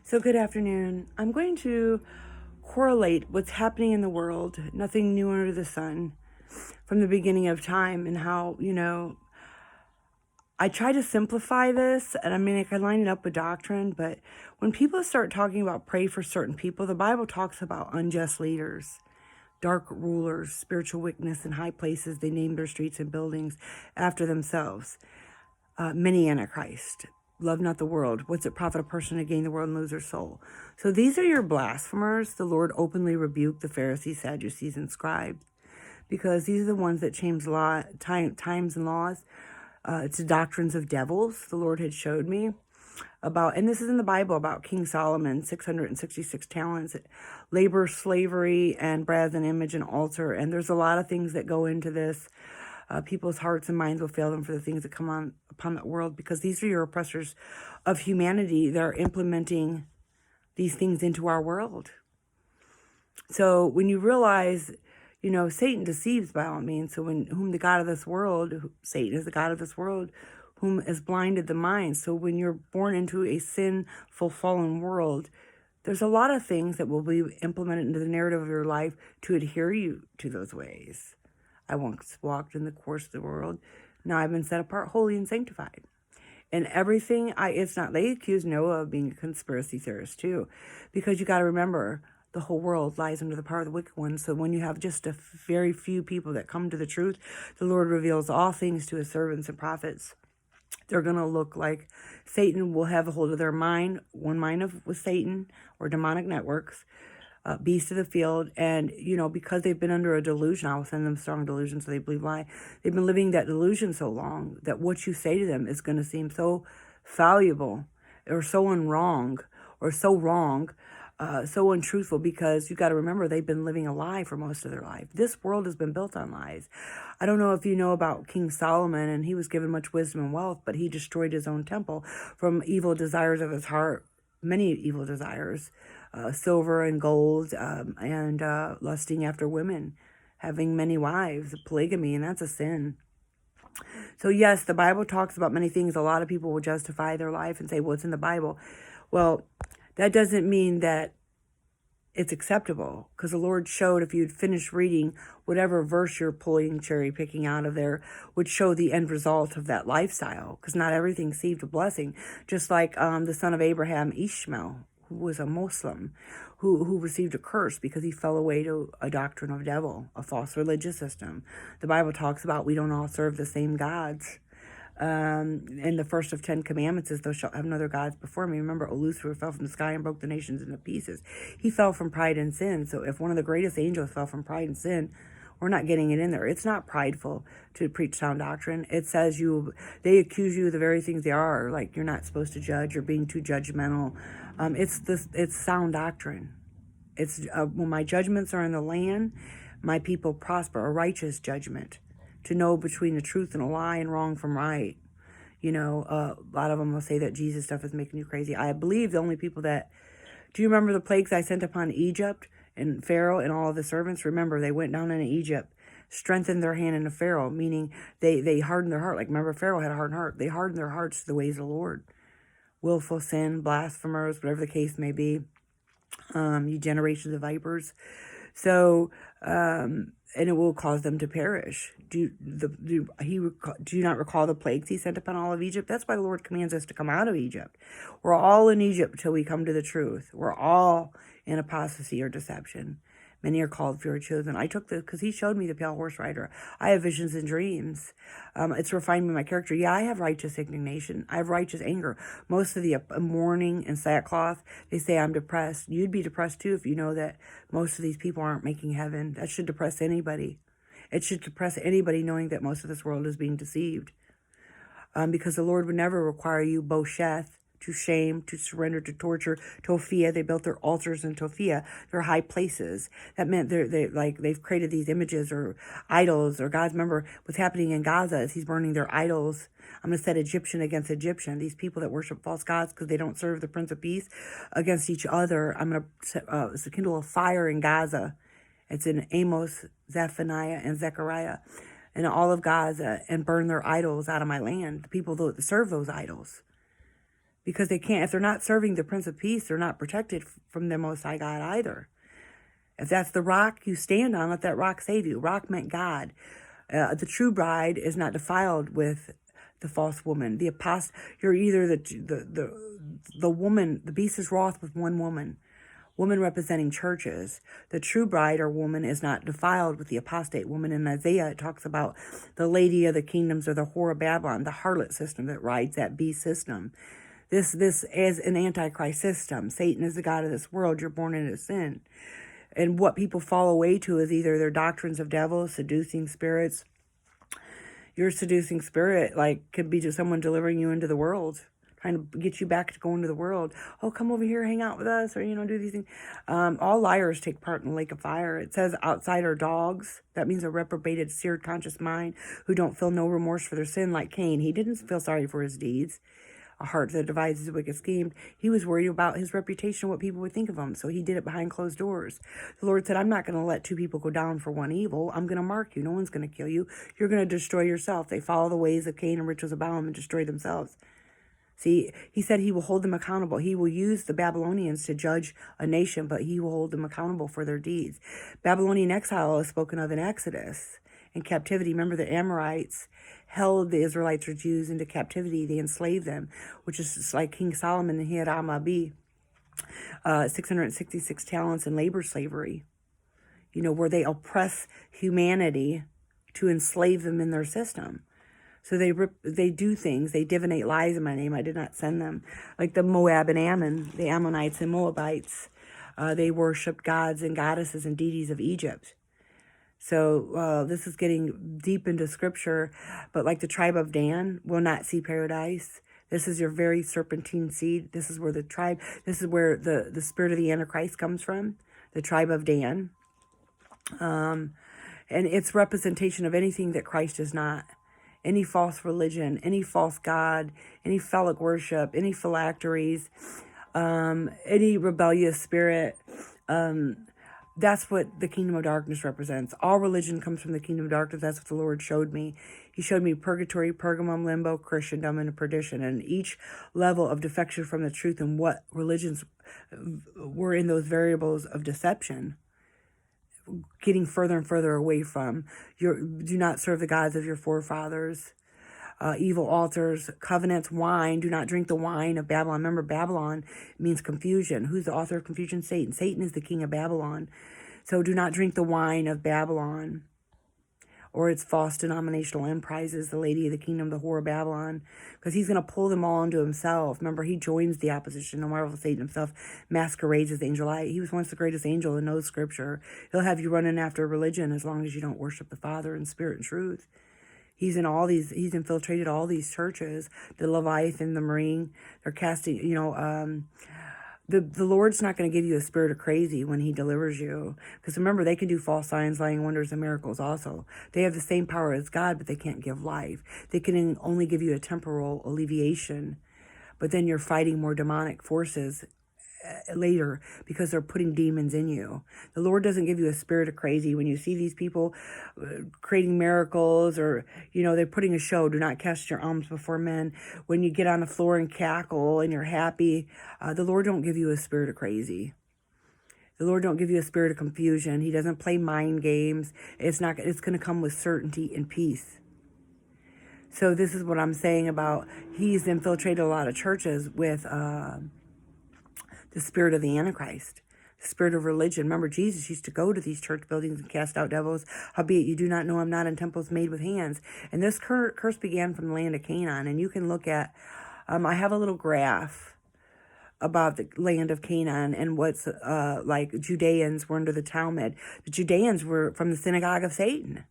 So good afternoon. I'm going to correlate what's happening in the world, nothing new under the sun, from the beginning of time, and how, I try to simplify this, and I mean, I can line it up with doctrine, but when people start talking about pray for certain people, the Bible talks about unjust leaders, dark rulers, spiritual wickedness in high places. They name their streets and buildings after themselves. Many Antichrist. Love not the world. What's it profit a person to gain the world and lose their soul? So these are your blasphemers. The Lord openly rebuked the Pharisees, Sadducees, and scribes, because these are the ones that change times and laws. It's the doctrines of devils. The Lord had showed me about, and this is in the Bible, about King Solomon, 666 talents, labor, slavery, and brazen image and altar. And there's a lot of things that go into this. People's hearts and minds will fail them for the things that come on upon that world, because these are your oppressors of humanity that are implementing these things into our world. So when you realize, Satan deceives by all means. So whom the God of this world, Satan is the God of this world, whom has blinded the mind. So when you're born into a sinful, fallen world, there's a lot of things that will be implemented into the narrative of your life to adhere you to those ways. I once walked in the course of the world. Now I've been set apart, holy, and sanctified. And everything, it's not, they accuse Noah of being a conspiracy theorist too. Because you got to remember, the whole world lies under the power of the wicked one. So when you have just a very few people that come to the truth, the Lord reveals all things to his servants and prophets. They're going to look like Satan will have a hold of their mind, one mind with Satan or demonic networks. Beast of the field, and because they've been under a delusion, I will send them strong delusion so they believe lie. They've been living that delusion so long that what you say to them is going to seem so fallible or so unwrong or so wrong, so untruthful, because you got to remember they've been living a lie for most of their life. This world has been built on lies. I don't know if you know about King Solomon, and he was given much wisdom and wealth, but he destroyed his own temple from evil desires of his heart, many evil desires. Silver and gold, and lusting after women, having many wives, polygamy, and that's a sin. So yes, the Bible talks about many things. A lot of people will justify their life and say, well, it's in the Bible. Well, that doesn't mean that it's acceptable, because the Lord showed, if you'd finished reading whatever verse you're cherry picking out of there, would show the end result of that lifestyle, because not everything received a blessing. Just like the son of Abraham, Ishmael, who was a Muslim, who received a curse because he fell away to a doctrine of devil, a false religious system. The Bible talks about we don't all serve the same gods. And the first of 10 commandments is, thou shalt have no other gods before me. Remember, Lucifer fell from the sky and broke the nations into pieces. He fell from pride and sin. So if one of the greatest angels fell from pride and sin, we're not getting it in there. It's not prideful to preach sound doctrine. It says they accuse you of the very things they are. Like, you're not supposed to judge. You're being too judgmental. It's sound doctrine. It's when my judgments are in the land, my people prosper. A righteous judgment, to know between the truth and a lie and wrong from right. A lot of them will say that Jesus stuff is making you crazy. I believe the only people that, do you remember the plagues I sent upon Egypt and Pharaoh and all of the servants? Remember, they went down into Egypt, strengthened their hand into Pharaoh, meaning they hardened their heart. Like, remember, Pharaoh had a hardened heart. They hardened their hearts to the ways of the Lord. Willful sin, blasphemers, whatever the case may be. You generations of vipers. So, and it will cause them to perish. Do you not recall the plagues he sent upon all of Egypt? That's why the Lord commands us to come out of Egypt. We're all in Egypt till we come to the truth. We're all in apostasy or deception. Many are called, few are chosen. I took because he showed me the pale horse rider. I have visions and dreams. It's refined me, my character. Yeah, I have righteous indignation. I have righteous anger. Most of the mourning and sackcloth, they say I'm depressed. You'd be depressed too if you know that most of these people aren't making heaven. That should depress anybody. It should depress anybody knowing that most of this world is being deceived. Because the Lord would never require you, Bosheth, to shame, to surrender, to torture. Tophia, they built their altars in Tophia. They're high places. That meant they've created these images or idols or gods. Remember what's happening in Gaza is he's burning their idols. I'm going to set Egyptian against Egyptian. These people that worship false gods because they don't serve the Prince of Peace against each other. I'm going to kindle a fire in Gaza. It's in Amos, Zephaniah, and Zechariah, and all of Gaza, and burn their idols out of my land. The people that serve those idols. because they can't, if they're not serving the Prince of Peace, they're not protected from the Most High God either. If that's the rock you stand on, let that rock save you. Rock meant God. The true bride is not defiled with the false woman. The apostle, you're either the woman, the beast is wroth with one woman. Woman representing churches. The true bride or woman is not defiled with the apostate woman. In Isaiah, it talks about the lady of the kingdoms or the whore of Babylon, the harlot system that rides that beast system. This is an Antichrist system. Satan is the god of this world. You're born into sin. And what people fall away to is either their doctrines of devils, seducing spirits. Your seducing spirit, could be just someone delivering you into the world, trying to get you back to go into the world. Oh, come over here, hang out with us, or, do these things. All liars take part in the lake of fire. It says outside are dogs. That means a reprobated, seared, conscious mind who don't feel no remorse for their sin like Cain. He didn't feel sorry for his deeds. A heart that devises a wicked scheme. He was worried about his reputation, what people would think of him, so he did it behind closed doors. The Lord said, I'm not going to let two people go down for one evil. I'm going to mark you. No one's going to kill you. You're going to destroy yourself. They follow the ways of Cain and riches of Balaam and destroy themselves. See, he said he will hold them accountable. He will use the Babylonians to judge a nation, but he will hold them accountable for their deeds. Babylonian exile is spoken of in Exodus. In captivity, remember the Amorites held the Israelites or Jews into captivity. They enslaved them, which is just like King Solomon and Hiram Abi, 666 talents in labor slavery, where they oppress humanity to enslave them in their system. So they do things. They divinate lies in my name. I did not send them. Like the Moab and Ammon, the Ammonites and Moabites. They worshiped gods and goddesses and deities of Egypt. So this is getting deep into scripture, but like the tribe of Dan will not see paradise. This is your very serpentine seed. This is where this is where the spirit of the Antichrist comes from, the tribe of Dan. And it's representation of anything that Christ is not. Any false religion, any false god, any phallic worship, any phylacteries, any rebellious spirit. That's what the kingdom of darkness represents. All religion comes from the kingdom of darkness. That's what the Lord showed me. He showed me purgatory, Pergamum, limbo, Christendom, and perdition. And each level of defection from the truth and what religions were in those variables of deception. Getting further and further away from. Do not serve the gods of your forefathers. Evil altars, covenants, wine. Do not drink the wine of Babylon. Remember, Babylon means confusion. Who's the author of confusion? Satan. Satan is the king of Babylon. So do not drink the wine of Babylon or its false denominational enterprises, the lady of the kingdom, the whore of Babylon, because he's going to pull them all into himself. Remember, he joins the opposition. No marvel Satan himself masquerades as angel light. He was once the greatest angel and knows scripture. He'll have you running after religion as long as you don't worship the Father in spirit and truth. He's infiltrated all these churches, the Leviathan, the Marine. They're casting, the Lord's not going to give you a spirit of crazy when he delivers you. Because remember, they can do false signs, lying wonders, and miracles also. They have the same power as God, but they can't give life. They can only give you a temporal alleviation. But then you're fighting more demonic forces later because they're putting demons in you. The Lord doesn't give you a spirit of crazy. When you see these people creating miracles or, they're putting a show, do not cast your alms before men. When you get on the floor and cackle and you're happy, the Lord don't give you a spirit of crazy. The Lord don't give you a spirit of confusion. He doesn't play mind games. It's going to come with certainty and peace. So this is what I'm saying about he's infiltrated a lot of churches with the spirit of the Antichrist, the spirit of religion. Remember, Jesus used to go to these church buildings and cast out devils. Howbeit, you do not know I'm not in temples made with hands. And this curse began from the land of Canaan. And you can look at, I have a little graph about the land of Canaan and what's like Judeans were under the Talmud. The Judeans were from the synagogue of Satan.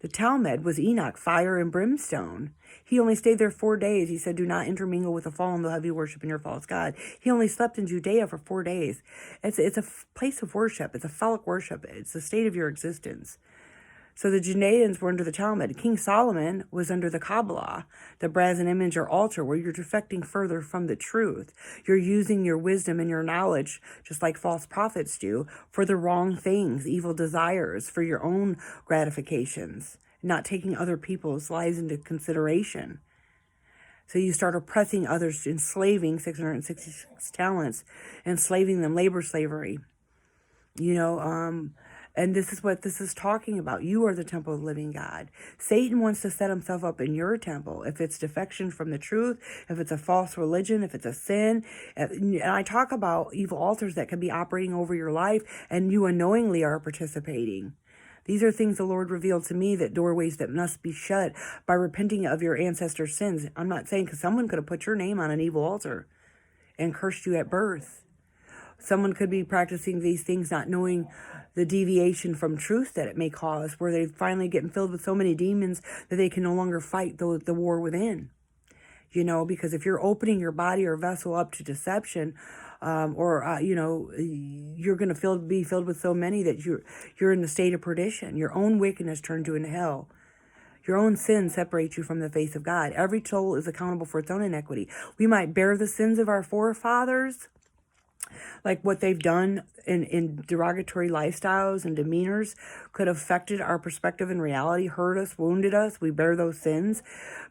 The Talmud was Enoch, fire and brimstone. He only stayed there 4 days. He said, do not intermingle with the fallen, they'll have you worshiping your false god. He only slept in Judea for 4 days. It's a place of worship. It's a phallic worship. It's the state of your existence. So the Judeans were under the Talmud. King Solomon was under the Kabbalah, the brazen image or altar, where you're defecting further from the truth. You're using your wisdom and your knowledge, just like false prophets do, for the wrong things, evil desires, for your own gratifications, not taking other people's lives into consideration. So you start oppressing others, enslaving 666 talents, enslaving them, labor slavery. And this is what this is talking about. You are the temple of the living God. Satan wants to set himself up in your temple. If it's defection from the truth, if it's a false religion, if it's a sin. And I talk about evil altars that can be operating over your life, and you unknowingly are participating. These are things the Lord revealed to me, that doorways that must be shut by repenting of your ancestors' sins. I'm not saying, because someone could have put your name on an evil altar and cursed you at birth. Someone could be practicing these things not knowing the deviation from truth that it may cause, where they finally get filled with so many demons that they can no longer fight the war within. Because if you're opening your body or vessel up to deception, you're going to be filled with so many that you're in the state of perdition. Your own wickedness turns you into hell. Your own sin separates you from the face of God. Every soul is accountable for its own iniquity. We might bear the sins of our forefathers, like what they've done in derogatory lifestyles and demeanors could have affected our perspective and reality, hurt us, wounded us. We bear those sins.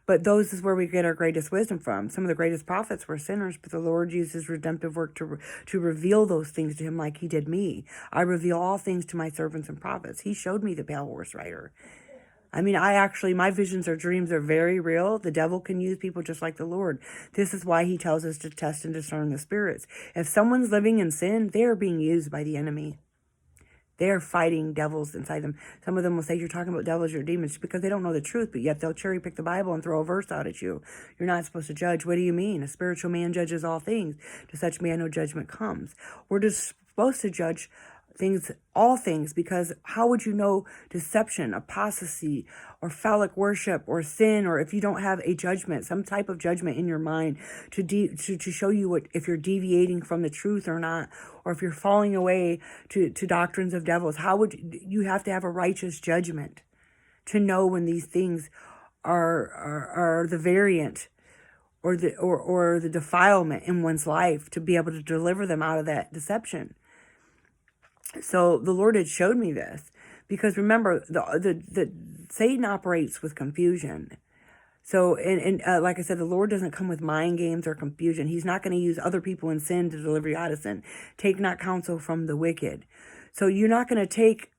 But those is where we get our greatest wisdom from. Some of the greatest prophets were sinners, but the Lord used his redemptive work to reveal those things to him, like he did me. I reveal all things to my servants and prophets. He showed me the pale horse rider. My visions or dreams are very real. The devil can use people just like the Lord. This is why he tells us to test and discern the spirits. If someone's living in sin, they are being used by the enemy. They are fighting devils inside them. Some of them will say, you're talking about devils, you're demons, because they don't know the truth, but yet they'll cherry pick the Bible and throw a verse out at you. You're not supposed to judge. What do you mean? A spiritual man judges all things. To such man no judgment comes. We're just supposed to judge all things, because how would you know deception, apostasy, or phallic worship, or sin, or if you don't have a judgment, some type of judgment in your mind to show you if you're deviating from the truth or not, or if you're falling away to doctrines of devils? How would you have to have a righteous judgment to know when these things are the variant or the defilement in one's life, to be able to deliver them out of that deception? So the Lord had showed me this, because remember, the Satan operates with confusion. So, and like I said, the Lord doesn't come with mind games or confusion. He's not going to use other people in sin to deliver you out of sin. Take not counsel from the wicked. So you're not going to take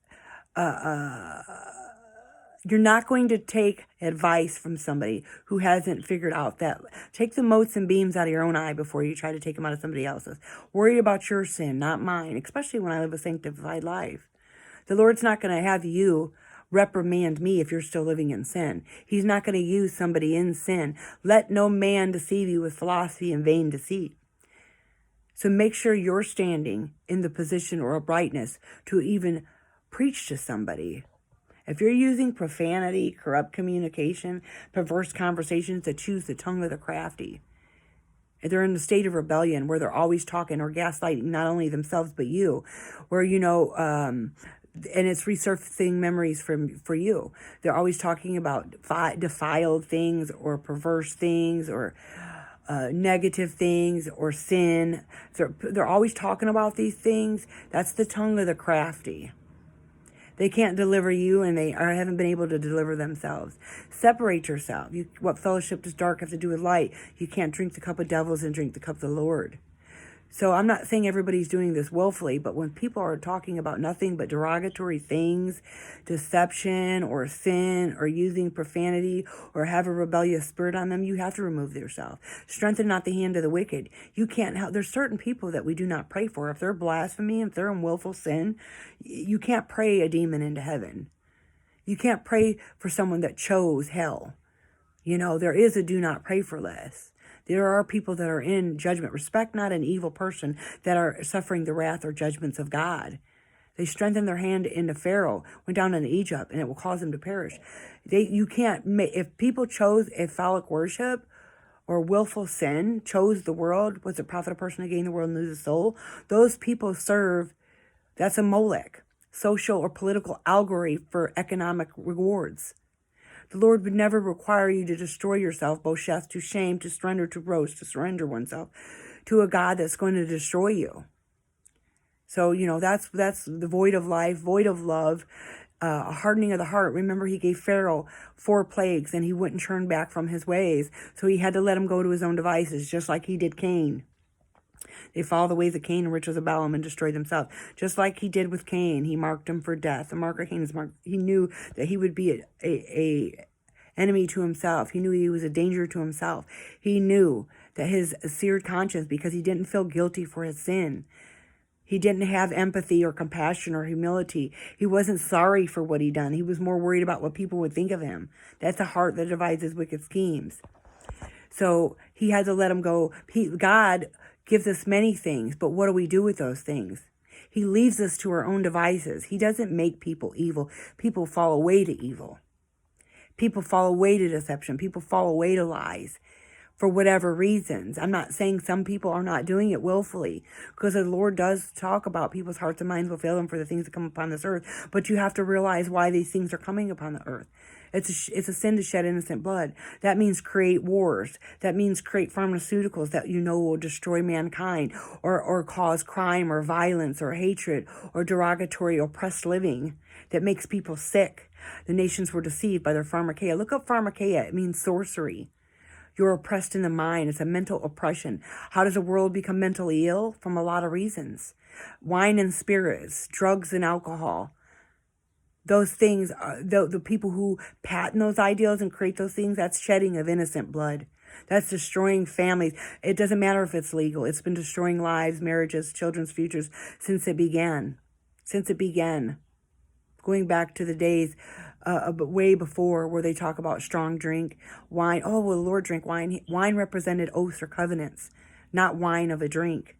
advice from somebody who hasn't figured out that. Take the motes and beams out of your own eye before you try to take them out of somebody else's. Worry about your sin, not mine, especially when I live a sanctified life. The Lord's not going to have you reprimand me if you're still living in sin. He's not going to use somebody in sin. Let no man deceive you with philosophy and vain deceit. So make sure you're standing in the position or uprightness to even preach to somebody. If you're using profanity, corrupt communication, perverse conversations, to choose the tongue of the crafty, if they're in a state of rebellion where they're always talking or gaslighting not only themselves but you, where and it's resurfacing memories for you. They're always talking about defiled things or perverse things or negative things or sin. They're always talking about these things. That's the tongue of the crafty. They can't deliver you, and they haven't been able to deliver themselves. Separate yourself. What fellowship does dark have to do with light? You can't drink the cup of devils and drink the cup of the Lord. So I'm not saying everybody's doing this willfully, but when people are talking about nothing but derogatory things, deception or sin or using profanity or have a rebellious spirit on them, you have to remove yourself. Strengthen not the hand of the wicked. You can't help. There's certain people that we do not pray for. If they're blasphemy, if they're in willful sin, you can't pray a demon into heaven. You can't pray for someone that chose hell. There is a do not pray for list. There are people that are in judgment. Respect not an evil person that are suffering the wrath or judgments of God. They strengthened their hand into Pharaoh, went down into Egypt, and it will cause them to perish. If people chose a phallic worship or willful sin, chose the world, was it profit a person to gain the world and lose his soul? Those people that's a Molech, social or political allegory for economic rewards. The Lord would never require you to destroy yourself, bosheth, to shame, to surrender, to roast, to surrender oneself to a God that's going to destroy you. So, that's the void of life, void of love, a hardening of the heart. Remember, he gave Pharaoh 4 plagues and he wouldn't turn back from his ways. So he had to let him go to his own devices, just like he did Cain. They followed the ways of Cain and riches of Balaam and destroyed themselves. Just like he did with Cain, he marked him for death. The mark of Cain is marked. He knew that he would be a enemy to himself. He knew he was a danger to himself. He knew that his seared conscience, because he didn't feel guilty for his sin, he didn't have empathy or compassion or humility. He wasn't sorry for what he'd done. He was more worried about what people would think of him. That's a heart that devises wicked schemes. So he had to let him go. God gives us many things, but what do we do with those things? He leaves us to our own devices. He doesn't make people evil. People fall away to evil. People fall away to deception. People fall away to lies for whatever reasons. I'm not saying some people are not doing it willfully, because the Lord does talk about people's hearts and minds will fail them for the things that come upon this earth. But you have to realize why these things are coming upon the earth. It's a sin to shed innocent blood. That means create wars. That means create pharmaceuticals that you know will destroy mankind, or cause crime or violence or hatred or derogatory oppressed living that makes people sick. The nations were deceived by their pharmakeia. Look up pharmakeia. It means sorcery. You're oppressed in the mind. It's a mental oppression. How does the world become mentally ill? From a lot of reasons. Wine and spirits, drugs and alcohol. Those things, the people who patent those ideals and create those things, that's shedding of innocent blood. That's destroying families. It doesn't matter if it's legal. It's been destroying lives, marriages, children's futures since it began. Since it began. Going back to the days way before, where they talk about strong drink, wine. Oh, well, the Lord drank wine. Wine represented oaths or covenants, not wine of a drink.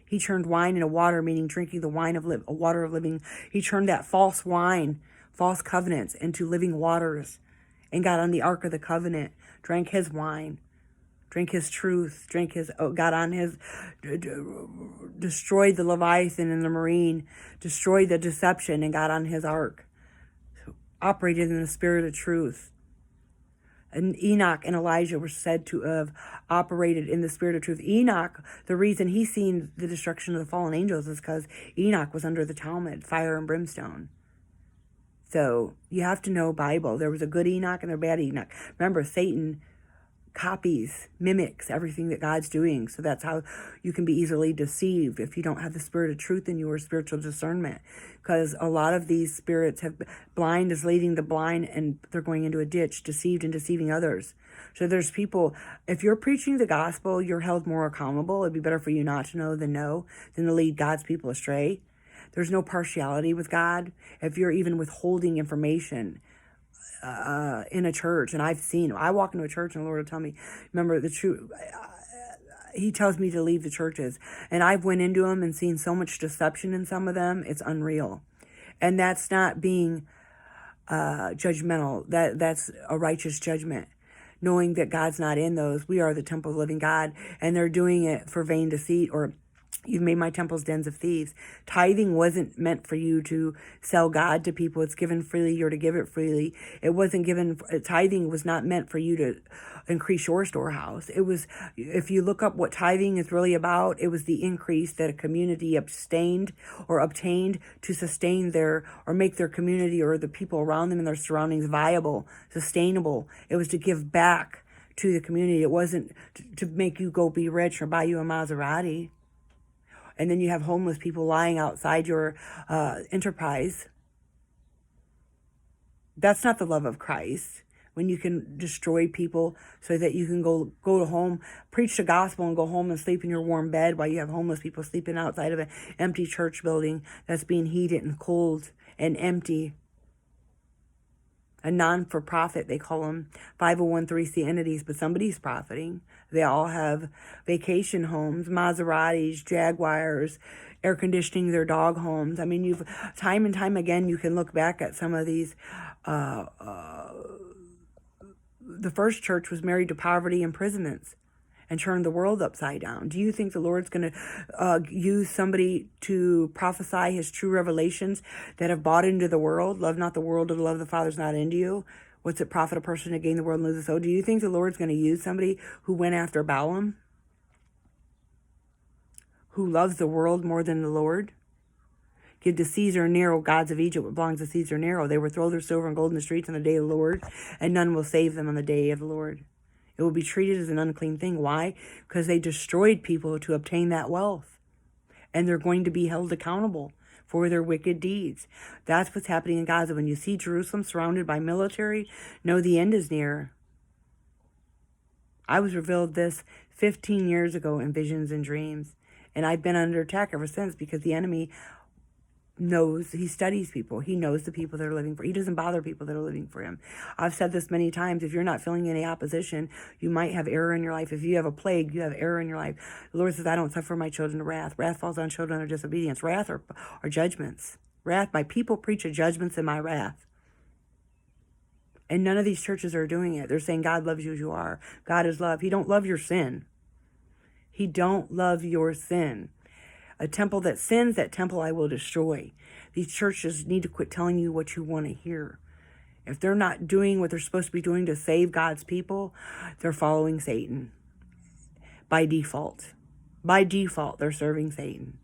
He turned wine into water, meaning drinking the wine of water of living. He turned that false wine, false covenants, into living waters, and got on the Ark of the Covenant, drank his wine, drank his truth, got on his, destroyed the Leviathan and the marine, destroyed the deception, and got on his ark. Operated in the spirit of truth. And Enoch and Elijah were said to have operated in the spirit of truth. Enoch, the reason he's seen the destruction of the fallen angels is because Enoch was under the Talmud, fire and brimstone. So you have to know Bible. There was a good Enoch and a bad Enoch. Remember, Satan copies, mimics everything that God's doing. So that's how you can be easily deceived if you don't have the spirit of truth in you, or spiritual discernment. Because a lot of these spirits have, blind is leading the blind, and they're going into a ditch, deceived and deceiving others. So there's people, if you're preaching the gospel, you're held more accountable. It'd be better for you not to know than to lead God's people astray. There's no partiality with God. If you're even withholding information in a church, and I walk into a church and the Lord will tell me, remember the truth. He tells me to leave the churches, and I've went into them and seen so much deception in some of them. It's unreal. And that's not being judgmental. That's a righteous judgment, knowing that God's not in those. We are the temple of the living God, and they're doing it for vain deceit, or you've made my temples dens of thieves. Tithing wasn't meant for you to sell God to people. It's given freely, or to give it freely. It wasn't given, tithing was not meant for you to increase your storehouse. It was, if you look up what tithing is really about, it was the increase that a community obtained to sustain or make their community or the people around them and their surroundings viable, sustainable. It was to give back to the community. It wasn't to make you go be rich or buy you a Maserati. And then you have homeless people lying outside your enterprise. That's not the love of Christ. When you can destroy people so that you can go to home, preach the gospel, and go home and sleep in your warm bed, while you have homeless people sleeping outside of an empty church building that's being heated and cooled and empty. A non-for-profit, they call them 501(c) entities, but somebody's profiting. They all have vacation homes, Maseratis, Jaguars, air conditioning their dog homes. I mean, you've time and time again, you can look back at some of these. The first church was married to poverty, imprisonments, and turned the world upside down. Do you think the Lord's going to use somebody to prophesy his true revelations that have bought into the world? Love not the world, or the love of the Father's not into you. What's it profit a person to gain the world and lose his soul? Do you think the Lord's going to use somebody who went after Balaam, who loves the world more than the Lord? Give to Caesar Nero, gods of Egypt, what belongs to Caesar Nero. They will throw their silver and gold in the streets on the day of the Lord, and none will save them on the day of the Lord. It will be treated as an unclean thing. Why? Because they destroyed people to obtain that wealth. And they're going to be held accountable for their wicked deeds. That's what's happening in Gaza. When you see Jerusalem surrounded by military, know the end is near. I was revealed this 15 years ago in visions and dreams. And I've been under attack ever since because the enemy knows, he studies people. He knows the people that are living for him. He doesn't bother people that are living for him. I've said this many times. If you're not feeling any opposition, you might have error in your life. If you have a plague, you have error in your life. The Lord says, I don't suffer my children to wrath. Wrath falls on children of disobedience. Wrath are judgments. Wrath, my people preach of judgments in my wrath. And none of these churches are doing it. They're saying God loves you as you are. God is love. He don't love your sin. He don't love your sin. A temple that sins, that temple I will destroy. These churches need to quit telling you what you want to hear. If they're not doing what they're supposed to be doing to save God's people, they're following Satan. By default. By default, they're serving Satan.